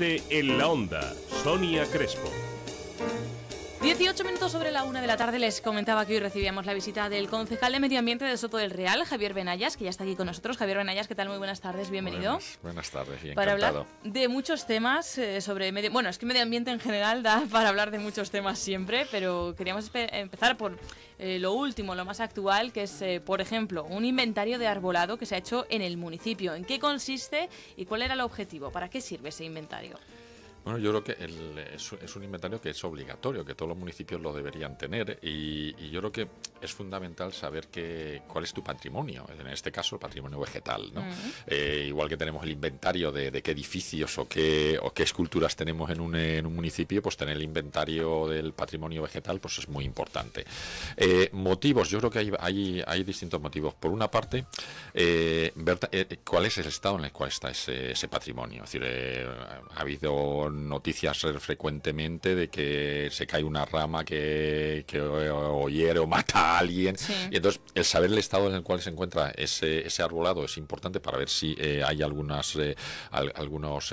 Ambiente en la Onda. Sonia Crespo. 18 minutos sobre la 1 de la tarde. Les comentaba que hoy recibíamos la visita del concejal de Medio Ambiente de Soto del Real, Javier Benayas, que ya está aquí con nosotros. Javier Benayas, ¿qué tal? Muy buenas tardes, bienvenido. Buenas tardes, y para encantado. hablar de muchos temas sobre medio... Bueno, es que medio ambiente en general da para hablar de muchos temas siempre, pero queríamos empezar por lo último, lo más actual, que es, por ejemplo, un inventario de arbolado que se ha hecho en el municipio. ¿En qué consiste y cuál era el objetivo? ¿Para qué sirve ese inventario? Bueno, yo creo que es un inventario que es obligatorio, que todos los municipios lo deberían tener y yo creo que es fundamental saber cuál es tu patrimonio, en este caso el patrimonio vegetal, ¿no? Igual que tenemos el inventario de qué edificios o qué esculturas tenemos en un municipio, pues tener el inventario del patrimonio vegetal pues es muy importante. Motivos, yo creo que hay distintos motivos. Por una parte, ver cuál es el estado en el cual está ese patrimonio. Es decir, ha habido noticias frecuentemente de que se cae una rama que o hiere o mata a alguien, sí. Y entonces el saber el estado en el cual se encuentra ese arbolado es importante para ver si hay algunos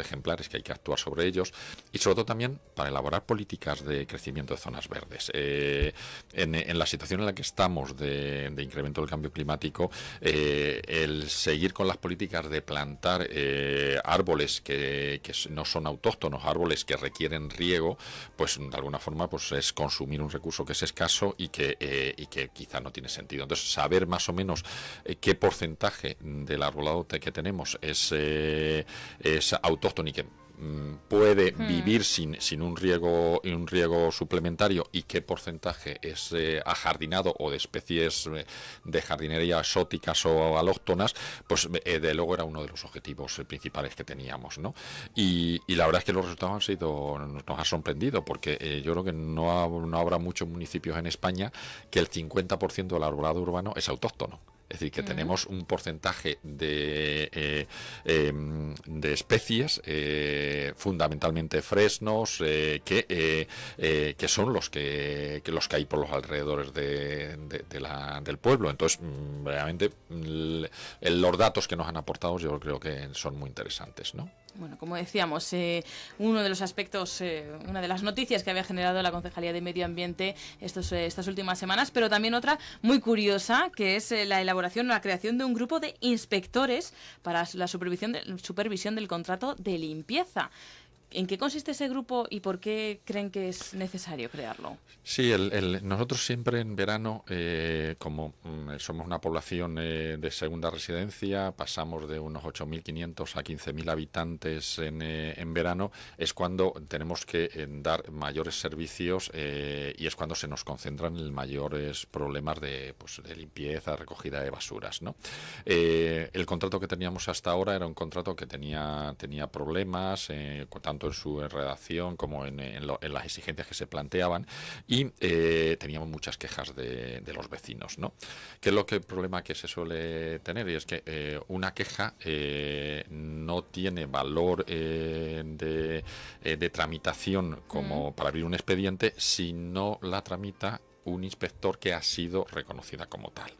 ejemplares que hay que actuar sobre ellos, y sobre todo también para elaborar políticas de crecimiento de zonas verdes. En la situación en la que estamos de incremento del cambio climático, el seguir con las políticas de plantar árboles que no son autóctonos, árboles que requieren riego, pues de alguna forma pues es consumir un recurso que es escaso y que quizá no tiene sentido. Entonces, saber más o menos qué porcentaje del arbolado que tenemos es autóctono y que puede vivir sin un riego suplementario, y qué porcentaje es ajardinado o de especies de jardinería exóticas o alóctonas, pues de luego era uno de los objetivos principales que teníamos, ¿no? Y la verdad es que los resultados nos ha sorprendido, porque yo creo que no habrá muchos municipios en España que el 50% del arbolado urbano es autóctono. Es decir, que tenemos un porcentaje de especies, fundamentalmente fresnos, que son los que hay por los alrededores del pueblo. Entonces, realmente, los datos que nos han aportado yo creo que son muy interesantes, ¿no? Bueno, como decíamos, uno de los aspectos, una de las noticias que había generado la Concejalía de Medio Ambiente estas últimas semanas, pero también otra muy curiosa, que es la creación de un grupo de inspectores para la supervisión del contrato de limpieza. ¿En qué consiste ese grupo y por qué creen que es necesario crearlo? Sí, nosotros siempre en verano, como somos una población de segunda residencia, pasamos de unos 8.500 a 15.000 habitantes en verano, es cuando tenemos que dar mayores servicios y es cuando se nos concentran mayores problemas de limpieza, recogida de basuras, ¿no? El contrato que teníamos hasta ahora era un contrato que tenía problemas, tanto en su redacción como en las exigencias que se planteaban, y teníamos muchas quejas de los vecinos, ¿no? ¿Qué es el problema que se suele tener? Y es que una queja no tiene valor de tramitación como para abrir un expediente si no la tramita un inspector que ha sido reconocida como tal.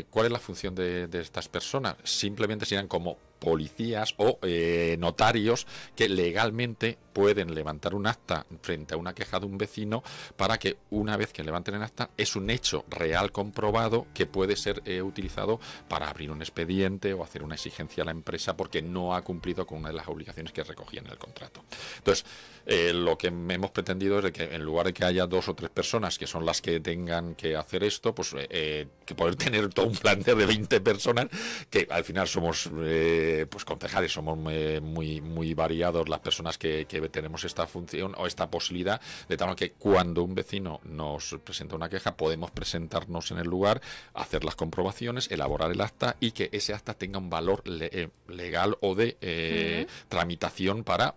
¿Cuál es la función de estas personas? Simplemente serían como policías o notarios que legalmente pueden levantar un acta frente a una queja de un vecino, para que una vez que levanten el acta es un hecho real comprobado que puede ser utilizado para abrir un expediente o hacer una exigencia a la empresa porque no ha cumplido con una de las obligaciones que recogía en el contrato. Entonces, lo que hemos pretendido es de que en lugar de que haya 2 o 3 personas que son las que tengan que hacer esto, pues que poder tener todo un plantel de 20 personas, que al final somos concejales, somos muy variados las personas que tenemos esta función o esta posibilidad, de tal que cuando un vecino nos presenta una queja podemos presentarnos en el lugar, hacer las comprobaciones, elaborar el acta y que ese acta tenga un valor legal o de tramitación para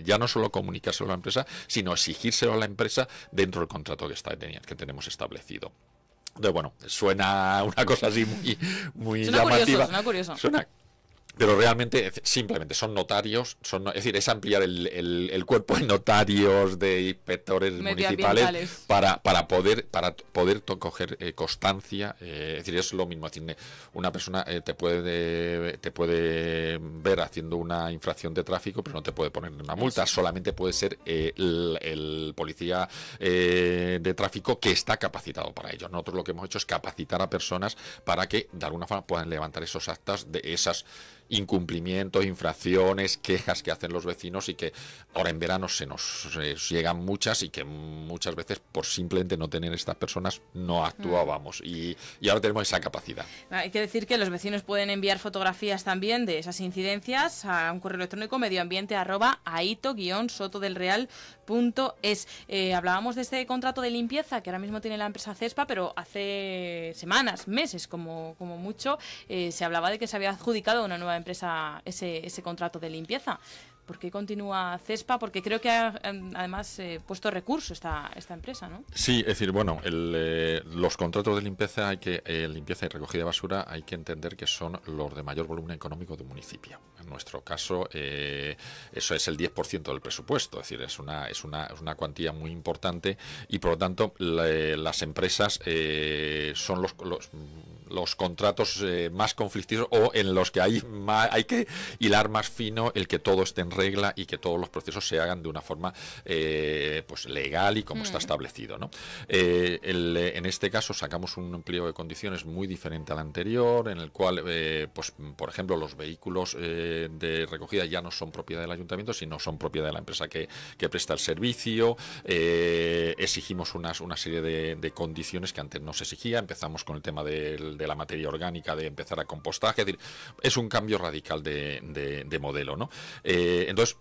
ya no solo comunicárselo a la empresa, sino exigírselo a la empresa dentro del contrato que tenemos establecido. Entonces, bueno, suena una cosa así muy llamativa. Suena curioso. Pero realmente simplemente son notarios, es decir, es ampliar el cuerpo de notarios, de inspectores municipales para poder coger constancia. Es decir, es lo mismo. Es decir, una persona te puede ver haciendo una infracción de tráfico, pero no te puede poner una multa. Eso. Solamente puede ser el policía de tráfico que está capacitado para ello. Nosotros lo que hemos hecho es capacitar a personas para que de alguna forma puedan levantar esos actas de esas incumplimientos, infracciones, quejas que hacen los vecinos, y que ahora en verano se nos llegan muchas, y que muchas veces por simplemente no tener estas personas no actuábamos, y ahora tenemos esa capacidad. Hay que decir que los vecinos pueden enviar fotografías también de esas incidencias a un correo electrónico medioambiente@aito-sotodelreal.es. Hablábamos de este contrato de limpieza que ahora mismo tiene la empresa Cespa, pero hace semanas, meses como mucho, se hablaba de que se había adjudicado a una nueva empresa ese contrato de limpieza. ¿Por qué continúa Cespa? Porque creo que ha además puesto recurso esta empresa, ¿no? Sí, es decir, bueno, los contratos de limpieza limpieza y recogida de basura, hay que entender que son los de mayor volumen económico de un municipio. En nuestro caso, eso es el 10% del presupuesto, es decir, es una cuantía muy importante, y por lo tanto las empresas son los contratos más conflictivos, o en los que hay que hilar más fino el que todo esté en regla y que todos los procesos se hagan de una forma pues legal y como está establecido, ¿no? En este caso sacamos un pliego de condiciones muy diferente al anterior, en el cual pues por ejemplo los vehículos de recogida ya no son propiedad del ayuntamiento, sino son propiedad de la empresa que presta el servicio. Exigimos una serie de condiciones que antes no se exigía. Empezamos con el tema de la materia orgánica, de empezar a compostaje, es decir, es un cambio radical de modelo, ¿no? Entonces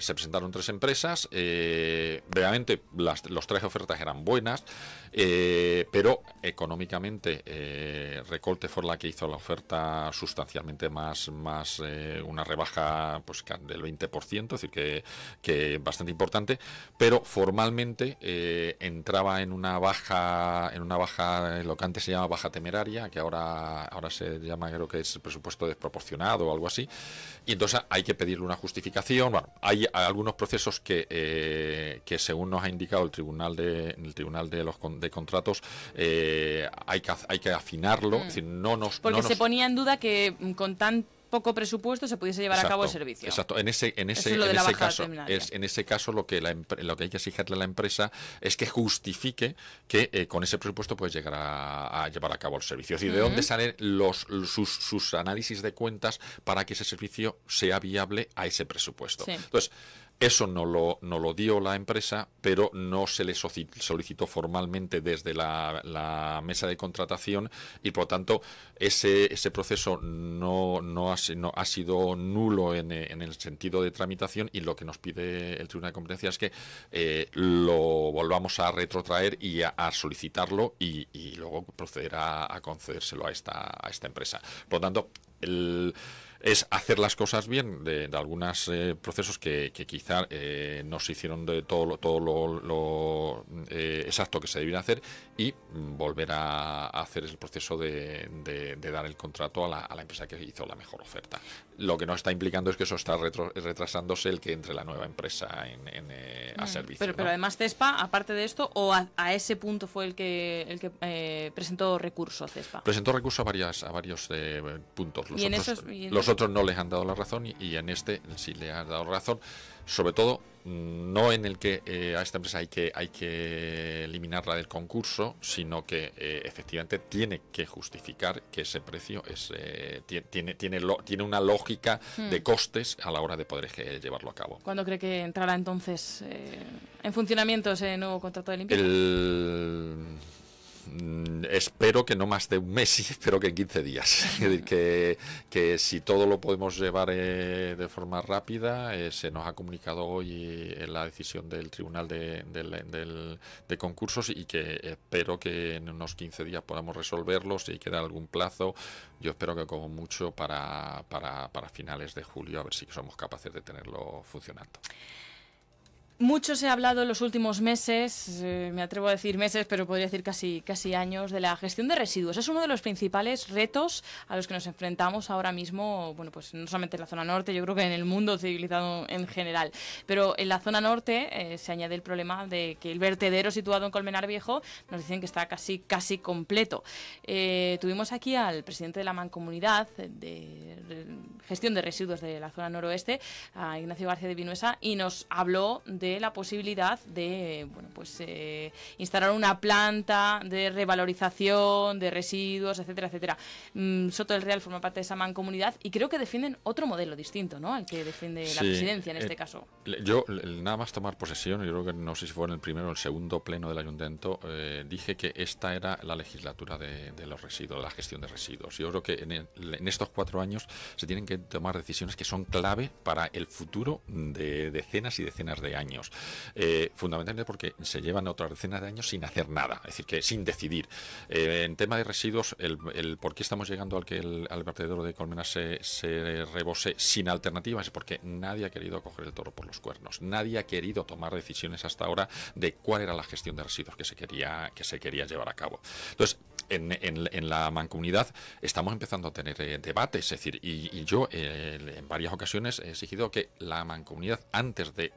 se presentaron 3 empresas, realmente los 3 ofertas eran buenas, pero económicamente Recolte fue la que hizo la oferta sustancialmente más una rebaja pues del 20%, es decir, que bastante importante, pero formalmente entraba en una baja, lo que antes se llama baja temeraria, que ahora se llama, creo que es presupuesto desproporcionado o algo así, y entonces hay que pedirle una justificación. Bueno, hay algunos procesos que según nos ha indicado el tribunal de contratos, hay que afinarlo, es decir, se ponía en duda que con tan poco presupuesto se pudiese llevar a cabo el servicio. Exacto. En ese caso lo que hay que exigirle a la empresa es que justifique que con ese presupuesto puedes llegar a llevar a cabo el servicio. Es decir, ¿de dónde salen sus análisis de cuentas para que ese servicio sea viable a ese presupuesto? Sí. Entonces, eso no lo dio la empresa, pero no se le solicitó formalmente desde la mesa de contratación, y por lo tanto ese proceso no ha sido nulo en el sentido de tramitación, y lo que nos pide el Tribunal de Competencia es que lo volvamos a retrotraer y a solicitarlo, y luego proceder a concedérselo a esta empresa. Por lo tanto, es hacer las cosas bien de algunos procesos que quizá no se hicieron de todo lo exacto que se debía hacer, y volver a hacer el proceso de dar el contrato a la empresa que hizo la mejor oferta. Lo que no está implicando es que eso está retrasándose el que entre la nueva empresa a servicio. Pero además Cespa, aparte de esto, o a ese punto fue el que presentó recurso Cespa. Presentó recurso a varios puntos. Los otros no les han dado la razón, y en este sí le han dado razón, sobre todo no en el que a esta empresa hay que eliminarla del concurso, sino que efectivamente tiene que justificar que ese precio tiene una lógica de costes a la hora de poder llevarlo a cabo. ¿Cuándo cree que entrará entonces en funcionamiento ese nuevo contrato de limpieza? Espero que no más de un mes, y espero que en 15 días. Es decir, que si todo lo podemos llevar de forma rápida, se nos ha comunicado hoy la decisión del Tribunal de Concursos, y que espero que en unos 15 días podamos resolverlo. Si queda algún plazo, yo espero que como mucho para finales de julio, a ver si somos capaces de tenerlo funcionando. Mucho se ha hablado en los últimos meses, me atrevo a decir meses, pero podría decir casi años, de la gestión de residuos. Es uno de los principales retos a los que nos enfrentamos ahora mismo, bueno, pues no solamente en la zona norte, yo creo que en el mundo civilizado en general. Pero en la zona norte se añade el problema de que el vertedero situado en Colmenar Viejo nos dicen que está casi completo. Tuvimos aquí al presidente de la Mancomunidad de Gestión de Residuos de la zona noroeste, a Ignacio García de Vinuesa, y nos habló de la posibilidad de instalar una planta de revalorización de residuos, etcétera, etcétera. Soto del Real forma parte de esa mancomunidad y creo que defienden otro modelo distinto, ¿no?, al que defiende la presidencia en este caso. Yo, nada más tomar posesión, yo creo que no sé si fue en el primero o el segundo pleno del ayuntamiento, dije que esta era la legislatura de los residuos, de la gestión de residuos. Yo creo que en estos 4 años se tienen que tomar decisiones que son clave para el futuro de decenas y decenas de años. Fundamentalmente porque se llevan otras decenas de años sin hacer nada, es decir, que sin decidir. En tema de residuos, el por qué estamos llegando al que al vertedero de Colmenar se rebose sin alternativas es porque nadie ha querido coger el toro por los cuernos, nadie ha querido tomar decisiones hasta ahora de cuál era la gestión de residuos que se quería llevar a cabo. Entonces, en la mancomunidad estamos empezando a tener debates, es decir, y yo en varias ocasiones he exigido que la mancomunidad, antes de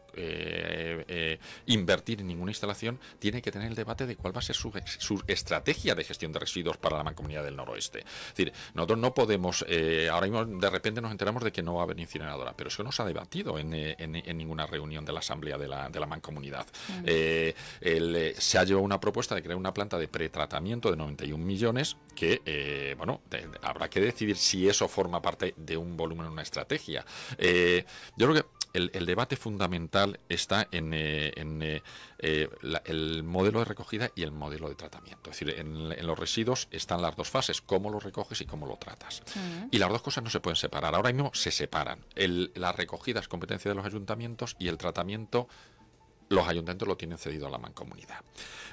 invertir en ninguna instalación, tiene que tener el debate de cuál va a ser su estrategia de gestión de residuos para la mancomunidad del noroeste. Es decir, nosotros no podemos, ahora mismo de repente nos enteramos de que no va a haber incineradora, pero eso no se ha debatido en ninguna reunión de la asamblea de la mancomunidad. Se ha llevado una propuesta de crear una planta de pretratamiento de 91 millones que, habrá que decidir si eso forma parte de un volumen o una estrategia. Yo creo que el debate fundamental está en el modelo de recogida y el modelo de tratamiento. Es decir, en los residuos están las dos fases, cómo los recoges y cómo lo tratas. Y las dos cosas no se pueden separar. Ahora mismo se separan. La recogida es competencia de los ayuntamientos y el tratamiento los ayuntamientos lo tienen cedido a la mancomunidad.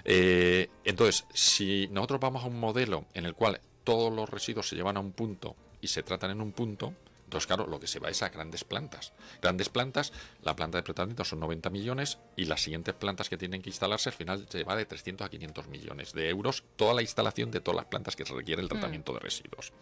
Entonces, si nosotros vamos a un modelo en el cual todos los residuos se llevan a un punto y se tratan en un punto, entonces, claro, lo que se va es a grandes plantas. Grandes plantas, la planta de tratamiento son 90 millones y las siguientes plantas que tienen que instalarse al final se va de 300 a 500 millones de euros toda la instalación de todas las plantas que se requiere el tratamiento de residuos.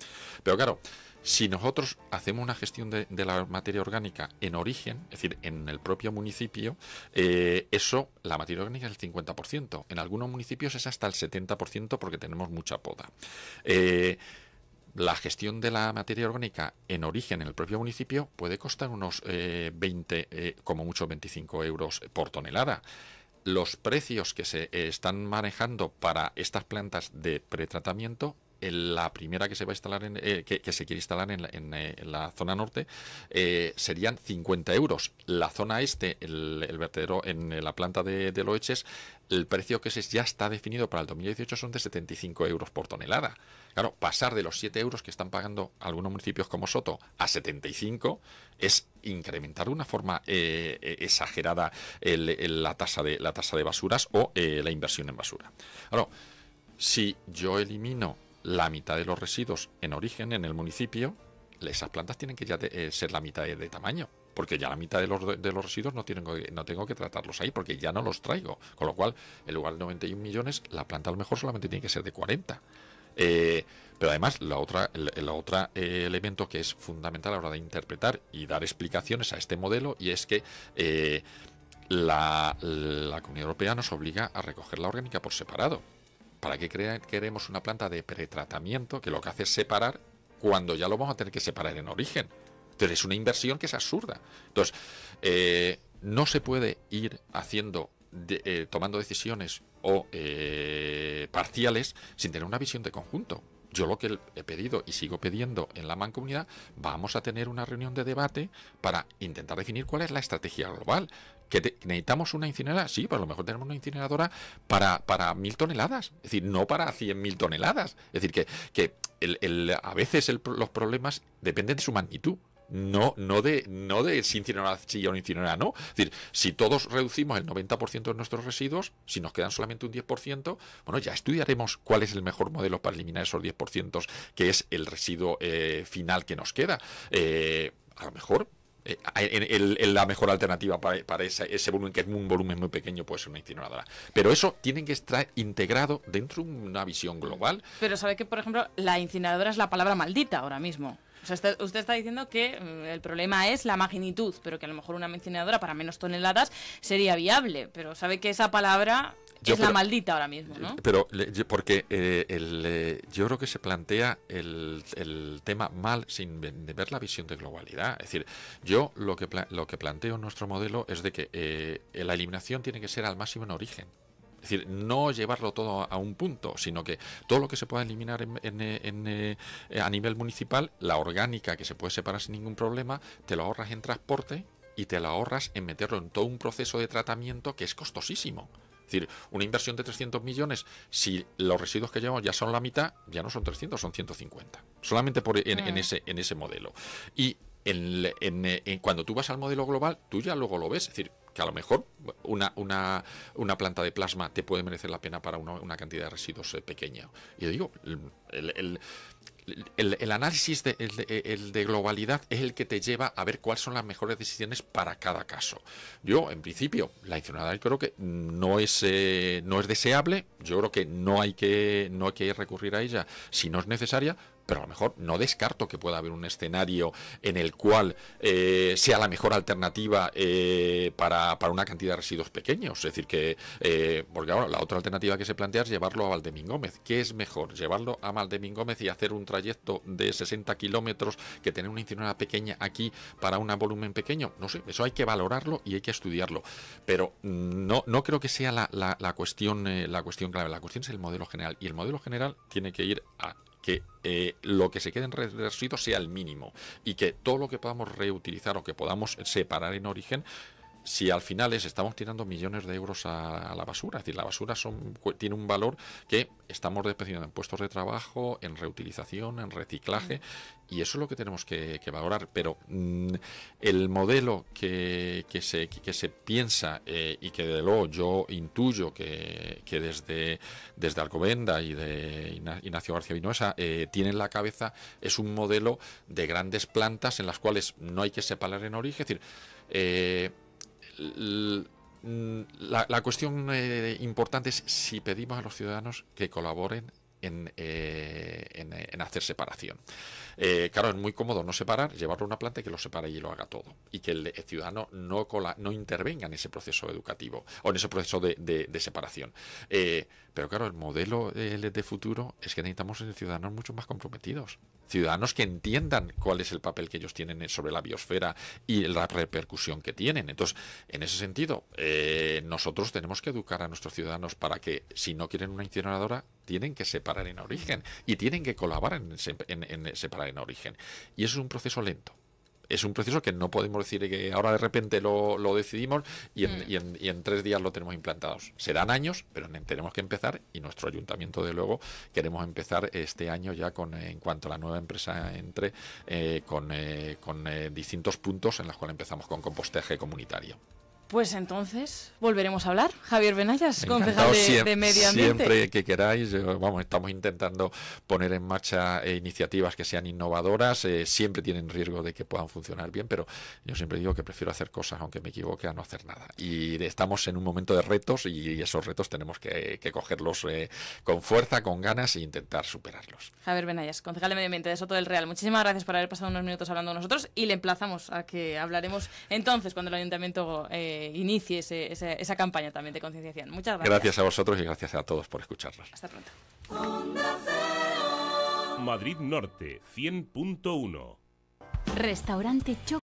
Pero claro, si nosotros hacemos una gestión de la materia orgánica en origen, es decir, en el propio municipio, la materia orgánica es el 50%. En algunos municipios es hasta el 70% porque tenemos mucha poda. La gestión de la materia orgánica en origen en el propio municipio puede costar unos 20, como mucho 25 euros por tonelada. Los precios que se están manejando para estas plantas de pretratamiento, la primera que se va a instalar que se quiere instalar en la zona norte, serían 50 euros. La zona este, el vertedero en la planta de Loeches, el precio que ya está definido para el 2018 son de 75 euros por tonelada. Claro, pasar de los 7 euros que están pagando algunos municipios como Soto a 75 es incrementar de una forma exagerada la tasa de basuras o la inversión en basura. Ahora, si yo elimino la mitad de los residuos en origen en el municipio, esas plantas tienen que ya ser la mitad de tamaño, porque ya la mitad de los residuos no tengo que tratarlos ahí, porque ya no los traigo, con lo cual en lugar de 91 millones la planta a lo mejor solamente tiene que ser de 40. Pero además el otro elemento que es fundamental a la hora de interpretar y dar explicaciones a este modelo, y es que la Comunidad Europea nos obliga a recoger la orgánica por separado. ¿Para qué queremos una planta de pretratamiento que lo que hace es separar cuando ya lo vamos a tener que separar en origen? Entonces es una inversión que es absurda. Entonces, no se puede ir tomando decisiones o parciales sin tener una visión de conjunto. Yo lo que he pedido y sigo pidiendo en la mancomunidad, vamos a tener una reunión de debate para intentar definir cuál es la estrategia global. ¿Que necesitamos una incineradora? Sí, pues a lo mejor tenemos una incineradora para 1000 toneladas, es decir, no para 100.000 toneladas. Es decir, que a veces los problemas dependen de su magnitud. No de si incinerar sí o no incinerar no. Es decir, si todos reducimos el 90% de nuestros residuos, si nos quedan solamente un 10%, bueno, ya estudiaremos cuál es el mejor modelo para eliminar esos 10%, que es el residuo final que nos queda. A lo mejor la mejor alternativa para ese volumen, que es un volumen muy pequeño, puede ser una incineradora. Pero eso tiene que estar integrado dentro de una visión global. Pero sabe que, por ejemplo, la incineradora es la palabra maldita ahora mismo. O sea, usted está diciendo que el problema es la magnitud, pero que a lo mejor una incineradora para menos toneladas sería viable. Pero sabe que esa palabra la maldita ahora mismo, ¿no? Pero porque yo creo que se plantea el tema mal sin ver la visión de globalidad. Es decir, yo lo que planteo en nuestro modelo es de que la eliminación tiene que ser al máximo en origen. Es decir, no llevarlo todo a un punto, sino que todo lo que se pueda eliminar a nivel municipal, la orgánica que se puede separar sin ningún problema, te lo ahorras en transporte y te lo ahorras en meterlo en todo un proceso de tratamiento que es costosísimo. Es decir, una inversión de 300 millones, si los residuos que llevamos ya son la mitad, ya no son 300, son 150. Solamente en ese modelo. Y cuando tú vas al modelo global, tú ya luego lo ves. Es decir, que a lo mejor una planta de plasma te puede merecer la pena para una cantidad de residuos pequeña. Y yo digo, el análisis de globalidad es el que te lleva a ver cuáles son las mejores decisiones para cada caso. Yo, en principio, la incineradora creo que no es deseable. Yo creo que no hay que recurrir a ella si no es necesaria. Pero a lo mejor no descarto que pueda haber un escenario en el cual sea la mejor alternativa para una cantidad de residuos pequeños. Es decir, que porque ahora la otra alternativa que se plantea es llevarlo a Valdemín Gómez. ¿Qué es mejor? ¿Llevarlo a Valdemín Gómez y hacer un trayecto de 60 kilómetros que tener una incineradora pequeña aquí para un volumen pequeño? No sé, eso hay que valorarlo y hay que estudiarlo. Pero no creo que sea la cuestión clave. La cuestión es el modelo general. Y el modelo general tiene que ir a que lo que se quede en residuos sea el mínimo y que todo lo que podamos reutilizar o que podamos separar en origen, si al final estamos tirando millones de euros a la basura. Es decir, la basura tiene un valor que estamos desperdiciando en puestos de trabajo, en reutilización, en reciclaje, y eso es lo que tenemos que valorar. Pero el modelo que se piensa y que desde luego yo intuyo que desde Alcobendas y de Ignacio García Vinuesa tiene en la cabeza, es un modelo de grandes plantas en las cuales no hay que separar en origen. Es decir, la cuestión importante es si pedimos a los ciudadanos que colaboren en hacer separación. Claro, es muy cómodo no separar, llevarlo a una planta y que lo separe y lo haga todo. Y que el ciudadano no intervenga en ese proceso educativo o en ese proceso de separación. Pero claro, el modelo de futuro es que necesitamos ciudadanos mucho más comprometidos. Ciudadanos que entiendan cuál es el papel que ellos tienen sobre la biosfera y la repercusión que tienen. Entonces, en ese sentido, nosotros tenemos que educar a nuestros ciudadanos para que, si no quieren una incineradora, tienen que separar en origen y tienen que colaborar en separar en origen. Y eso es un proceso lento. Es un proceso que no podemos decir que ahora de repente lo decidimos y en 3 días lo tenemos implantados. Serán años, pero tenemos que empezar, y nuestro ayuntamiento, de luego, queremos empezar este año ya en cuanto a la nueva empresa entre, con distintos puntos en los cuales empezamos con compostaje comunitario. Pues entonces volveremos a hablar. Javier Benayas, concejal de Medio Ambiente. Siempre que queráis, estamos intentando poner en marcha iniciativas que sean innovadoras. Siempre tienen riesgo de que puedan funcionar bien, pero yo siempre digo que prefiero hacer cosas, aunque me equivoque, a no hacer nada. Y estamos en un momento de retos y esos retos tenemos que cogerlos con fuerza, con ganas e intentar superarlos. Javier Benayas, concejal de Medio Ambiente de Soto del Real. Muchísimas gracias por haber pasado unos minutos hablando con nosotros y le emplazamos a que hablaremos entonces cuando el ayuntamiento inicie esa campaña también de concienciación. Muchas gracias. Gracias a vosotros y gracias a todos por escucharnos. Hasta pronto. Madrid Norte 100.1. Restaurante Choco.